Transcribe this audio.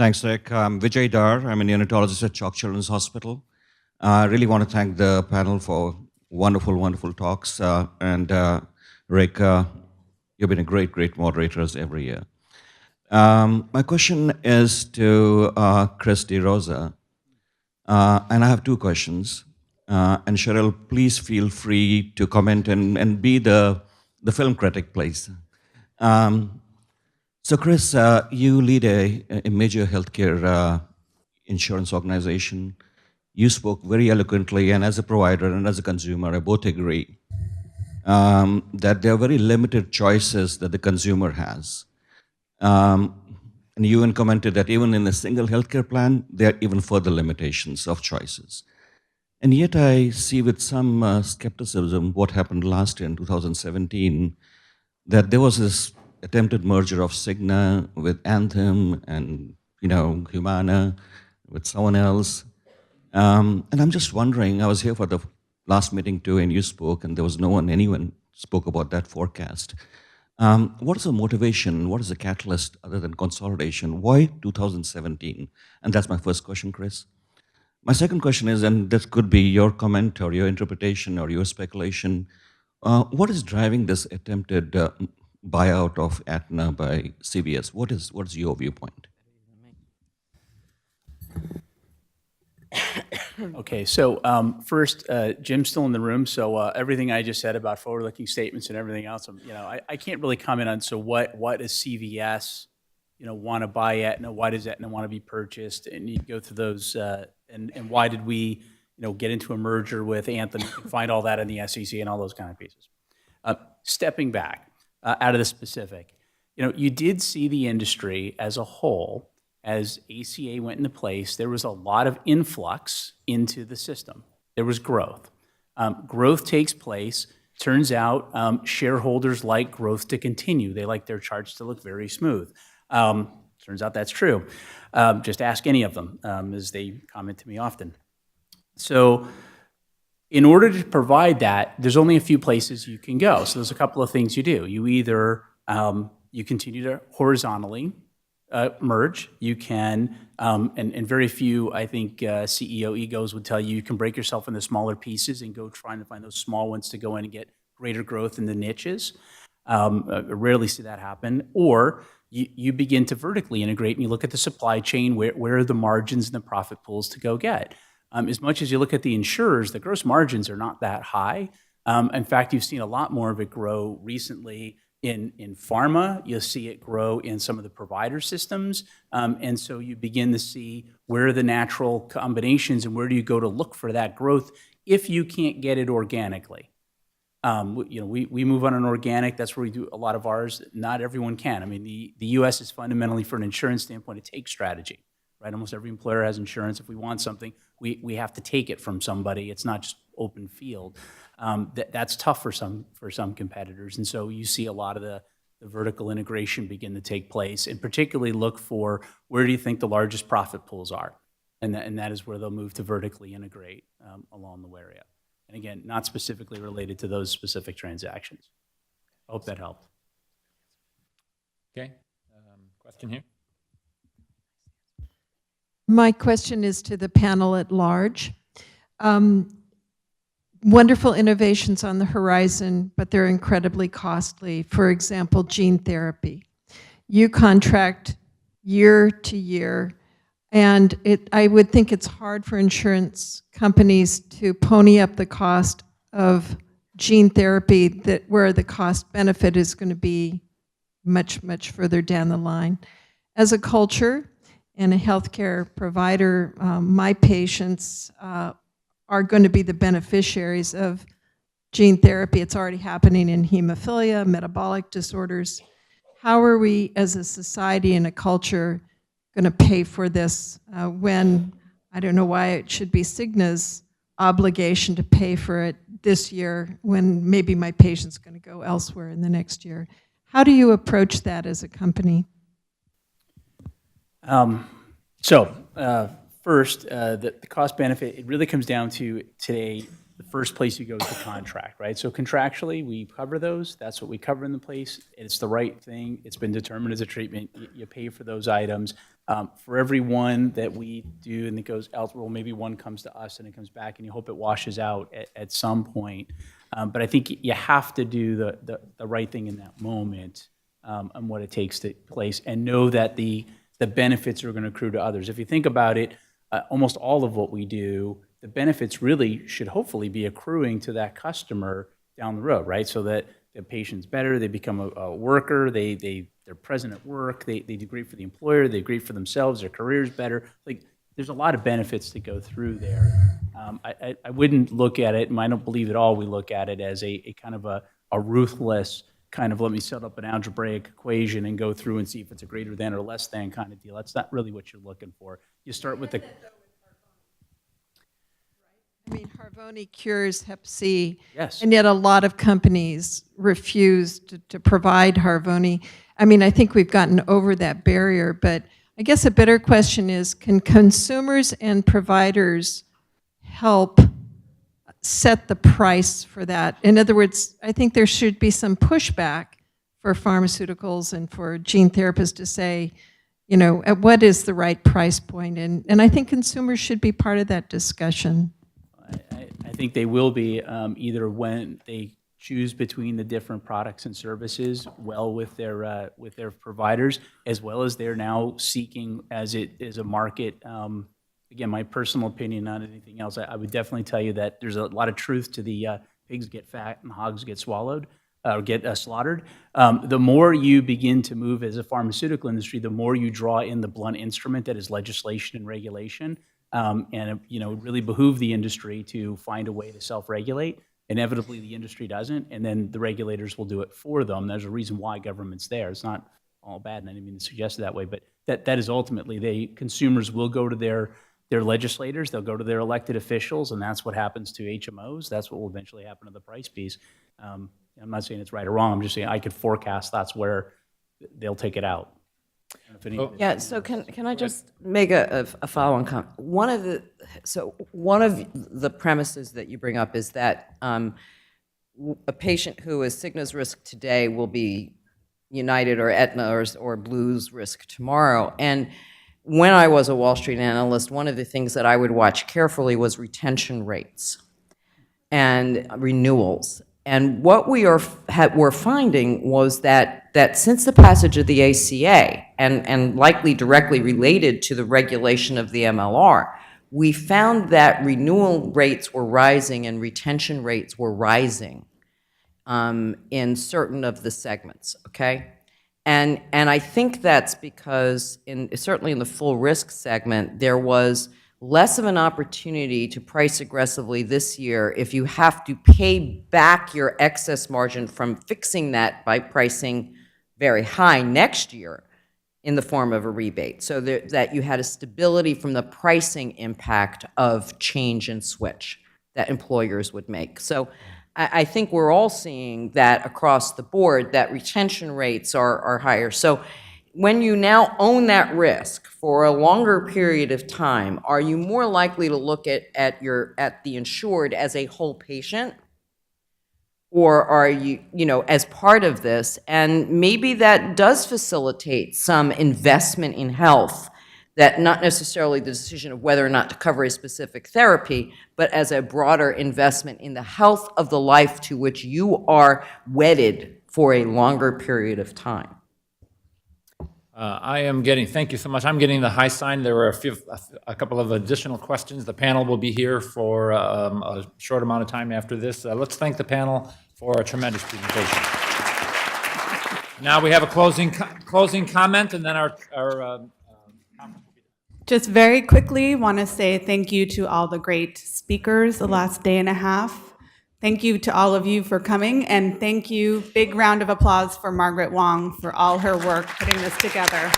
Thanks, Rick. I'm Vijay Dar. I'm a neonatologist at Chalk Children's Hospital. I really want to thank the panel for wonderful, wonderful talks. Rick, you've been a great, great moderator as every year. My question is to Chris DeRosa, and I have two questions. And Cheryl, please feel free to comment and be the film critic, please. So Chris, you lead a major healthcare insurance organization. You spoke very eloquently, and as a provider and as a consumer, I both agree that there are very limited choices that the consumer has. And you even commented that even in a single healthcare plan, there are even further limitations of choices. And yet I see with some skepticism what happened last year in 2017, that there was this attempted merger of Cigna with Anthem and Humana with someone else. And I'm just wondering, I was here for the last meeting too, and you spoke, and there was anyone spoke about that forecast. What is the motivation? What is the catalyst other than consolidation? Why 2017? And that's my first question, Chris. My second question is, and this could be your comment or your interpretation or your speculation, what is driving this attempted buyout of Aetna by CVS? What is your viewpoint? Okay, so first, Jim's still in the room, so everything I just said about forward-looking statements and everything else, I can't really comment on. So what does CVS, want to buy Aetna? Why does Aetna want to be purchased? And you go through those, and why did we, get into a merger with Anthem? You can find all that in the SEC and all those kind of pieces. Stepping back out of the specific, you did see the industry as a whole. As ACA went into place, there was a lot of influx into the system. There was growth. Growth takes place. Turns out shareholders like growth to continue. They like their charts to look very smooth. Turns out that's true. Just ask any of them, as they comment to me often. So in order to provide that, there's only a few places you can go. So there's a couple of things you do. You either, you continue to horizontally merge. You can, and very few, I think, CEO egos would tell you, you can break yourself into smaller pieces and go trying to find those small ones to go in and get greater growth in the niches. I rarely see that happen. Or you begin to vertically integrate and you look at the supply chain, where are the margins and the profit pools to go get. As much as you look at the insurers, the gross margins are not that high. In fact, you've seen a lot more of it grow recently in pharma. You'll see it grow in some of the provider systems. And so you begin to see where are the natural combinations and where do you go to look for that growth if you can't get it organically. We move on an organic. That's where we do a lot of ours. Not everyone can. I mean, the U.S. is fundamentally, for an insurance standpoint, a take strategy. Right? Almost every employer has insurance. If we want something, we have to take it from somebody. It's not just open field. That's tough for some competitors. And so you see a lot of the vertical integration begin to take place, and particularly look for where do you think the largest profit pools are. And that is where they'll move to vertically integrate along the area. And again, not specifically related to those specific transactions. I hope that helped. Okay, question here. My question is to the panel at large. Wonderful innovations on the horizon, but they're incredibly costly. For example, gene therapy. You contract year to year, and I would think it's hard for insurance companies to pony up the cost of gene therapy where the cost benefit is going to be much, much further down the line. As a culture and a healthcare provider, my patients are going to be the beneficiaries of gene therapy. It's already happening in hemophilia, metabolic disorders. How are we as a society and a culture going to pay for this when, I don't know why it should be Cigna's obligation to pay for it this year when maybe my patient's going to go elsewhere in the next year. How do you approach that as a company? First, the cost benefit, it really comes down to today, the first place you go is the contract, right? So contractually, we cover those. That's what we cover in the place. It's the right thing. It's been determined as a treatment. You pay for those items. For every one that we do and it goes out, well, maybe one comes to us and it comes back, and you hope it washes out at some point. But I think you have to do the right thing in that moment and what it takes to place, and know that the benefits are going to accrue to others. If you think about it, almost all of what we do, the benefits really should hopefully be accruing to that customer down the road, right? So that the patient's better, they become a worker, they're present at work, they do great for the employer, they do great for themselves, their career's better. Like, there's a lot of benefits that go through there. I wouldn't look at it, and I don't believe at all we look at it as a kind of a ruthless kind of, let me set up an algebraic equation and go through and see if it's a greater than or less than kind of deal. That's not really what you're looking for. You start with the... I mean, Harvoni cures Hep C, Yes. and yet a lot of companies refuse to provide Harvoni. I mean, I think we've gotten over that barrier, but I guess a better question is, can consumers and providers help set the price for that? In other words, I think there should be some pushback for pharmaceuticals and for gene therapists to say, you know, at what is the right price point? And I think consumers should be part of that discussion. I think they will be, either when they choose between the different products and services well with their providers, as well as they're now seeking, as it is a market. Again, my personal opinion, not anything else, I would definitely tell you that there's a lot of truth to the pigs get fat and hogs get swallowed, or get slaughtered. The more you begin to move as a pharmaceutical industry, the more you draw in the blunt instrument that is legislation and regulation. And it, you know, really behoove the industry to find a way to self-regulate. Inevitably, the industry doesn't, and then the regulators will do it for them. There's a reason why government's there. It's not all bad, and I didn't mean to suggest it that way, but that is ultimately, consumers will go to their legislators, they'll go to their elected officials, and that's what happens to HMOs. That's what will eventually happen to the price piece. I'm not saying it's right or wrong. I'm just saying I could forecast that's where they'll take it out. Yeah, so can I just make a follow-on comment? One of the premises that you bring up is that a patient who is Cigna's risk today will be United or Aetna or Blue's risk tomorrow. And when I was a Wall Street analyst, one of the things that I would watch carefully was retention rates and renewals. And what we're finding was that since the passage of the ACA, and likely directly related to the regulation of the MLR, we found that renewal rates were rising and retention rates were rising in certain of the segments, okay? And I think that's because, certainly in the full risk segment, there was less of an opportunity to price aggressively this year if you have to pay back your excess margin from fixing that by pricing very high next year in the form of a rebate, so that you had a stability from the pricing impact of change and switch that employers would make. So I think we're all seeing that across the board, that retention rates are higher. So when you now own that risk for a longer period of time, are you more likely to look at the insured as a whole patient? Or are you, as part of this? And maybe that does facilitate some investment in health, that not necessarily the decision of whether or not to cover a specific therapy, but as a broader investment in the health of the life to which you are wedded for a longer period of time. Thank you so much. I'm getting the high sign. There were a couple of additional questions. The panel will be here for a short amount of time after this. Let's thank the panel for a tremendous presentation. Now we have a closing comment, and then our Just very quickly, want to say thank you to all the great speakers the last day and a half. Thank you to all of you for coming, and thank you, big round of applause for Margaret Wong for all her work putting this together.